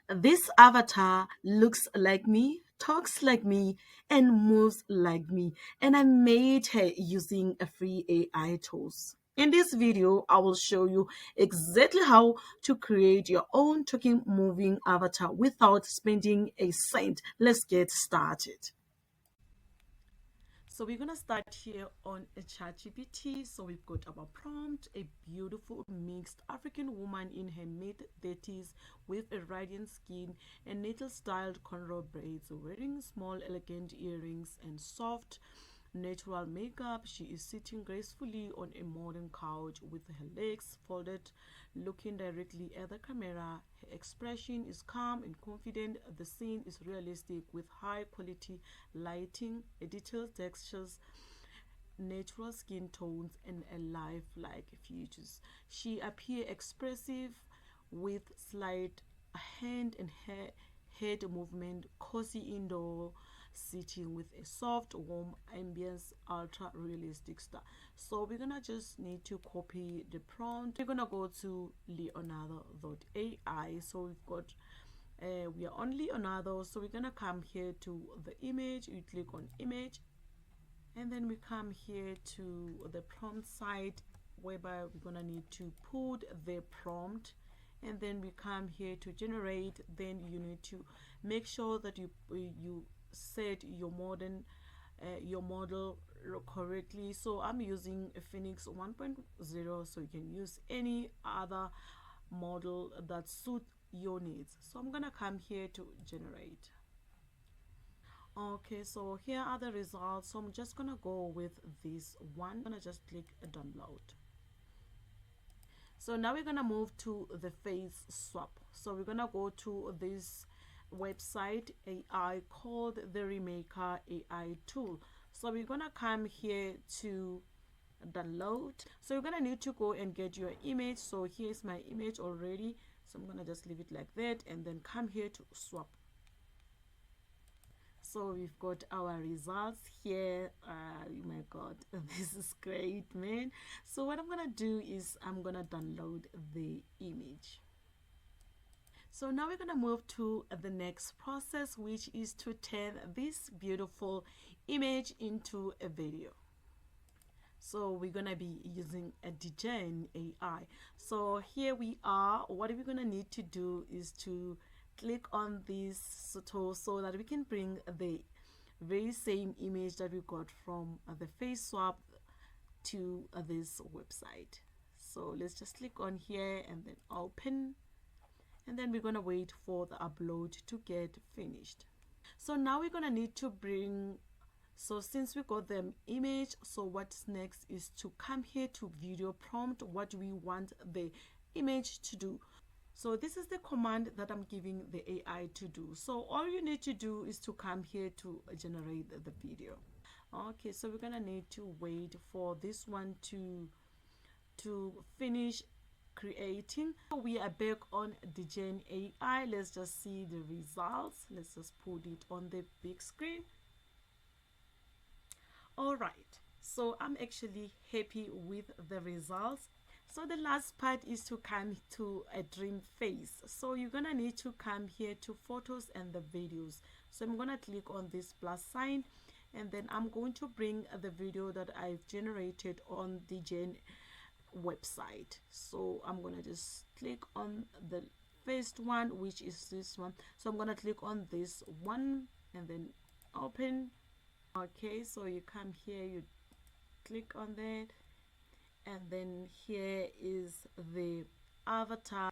This avatar looks like me, talks like me, and moves like me. And I made her using a free AI tools. In this video, I will show you exactly how to create your own talking moving avatar without spending a cent. Let's get started. So we're gonna start here on a ChatGPT. So we've got our prompt: a beautiful mixed African woman in her mid-30s with a radiant skin and neatly styled cornrow braids, wearing small elegant earrings and soft natural makeup. She is sitting gracefully on a modern couch with her legs folded, looking directly at the camera. Her expression is calm and confident. The scene is realistic with high quality lighting, detailed textures, natural skin tones, and a lifelike features. She appears expressive with slight hand and head movement, cozy indoor sitting with a soft warm ambience, ultra realistic style. So we're gonna just need to copy the prompt. We're gonna go to leonardo.ai. So we've got we are on Leonardo, so we're gonna come here to the image. You click on image, and then we come here to the prompt site, whereby we're gonna need to put the prompt, and then we come here to generate. Then you need to make sure that you set your model correctly. So I'm using a Phoenix 1.0, so you can use any other model that suit your needs. So I'm gonna come here to generate. Okay, so here are the results. So I'm just gonna go with this one. I'm gonna just click download. So now we're gonna move to the face swap. So we're gonna go to this website AI called the Remaker AI tool. So we're gonna come here to download. So you're gonna need to go and get your image. So here's my image already, so I'm gonna just leave it like that, and then come here to swap. So we've got our results here. Oh my god, this is great, man. So what I'm gonna do is I'm gonna download the image. So now we're gonna move to the next process, which is to turn this beautiful image into a video. So we're gonna be using a Degen AI. So here we are. What we're gonna need to do is to click on this tool so that we can bring the very same image that we got from the face swap to this website. So let's just click on here and then open, and then we're gonna wait for the upload to get finished. So now we're gonna need to bring, so since we got the image, so what's next is to come here to video prompt what we want the image to do. So this is the command that I'm giving the AI to do. So all you need to do is to come here to generate the video. Okay, so we're gonna need to wait for this one to finish creating. We are back on the Gen AI. Let's just see the results. Let's just put it on the big screen. All right, so I'm actually happy with the results. So the last part is to come to a dream face. So you're gonna need to come here to photos and the videos. So I'm gonna click on this plus sign, and then I'm going to bring the video that I've generated on the Gen website. So I'm gonna just click on the first one, which is this one. So I'm gonna click on this one and then open. Okay, so you come here, you click on that, and then here is the avatar.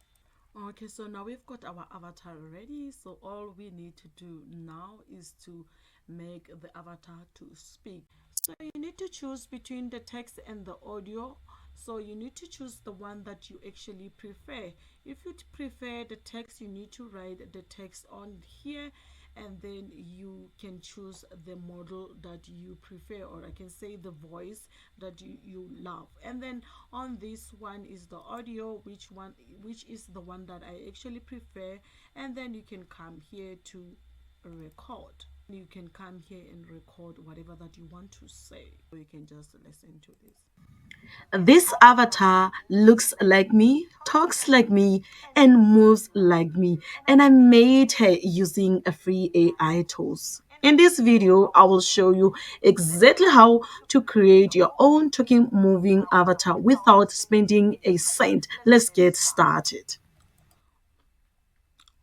Okay, so now we've got our avatar ready. So all we need to do now is to make the avatar to speak. So you need to choose between the text and the audio. So you need to choose the one that you actually prefer. If you prefer the text, you need to write the text on here, and then you can choose the model that you prefer, or I can say the voice that you love. And then on this one is the audio, which is the one that I actually prefer, and then you can come here to record. You can come here and record whatever that you want to say, or you can just listen to this. This avatar looks like me, talks like me, and moves like me. And I made her using a free AI tools. In this video, I will show you exactly how to create your own talking moving avatar without spending a cent. Let's get started.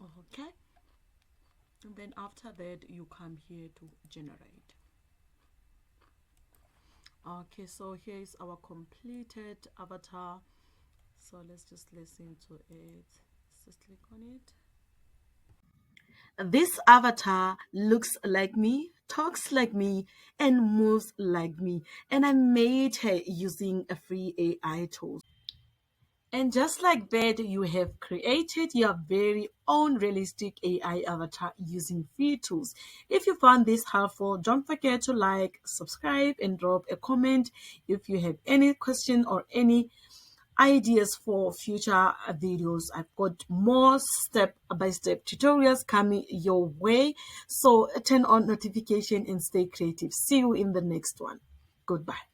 Okay. And then after that, you come here to generate. Okay, so here is our completed avatar. So let's just listen to it. Let's just click on it. This avatar looks like me, talks like me, and moves like me. And I made her using a free AI tool. And just like that, you have created your very own realistic AI avatar using free tools. If you found this helpful, don't forget to like, subscribe, and drop a comment. If you have any question or any ideas for future videos, I've got more step-by-step tutorials coming your way. So turn on notification and stay creative. See you in the next one. Goodbye.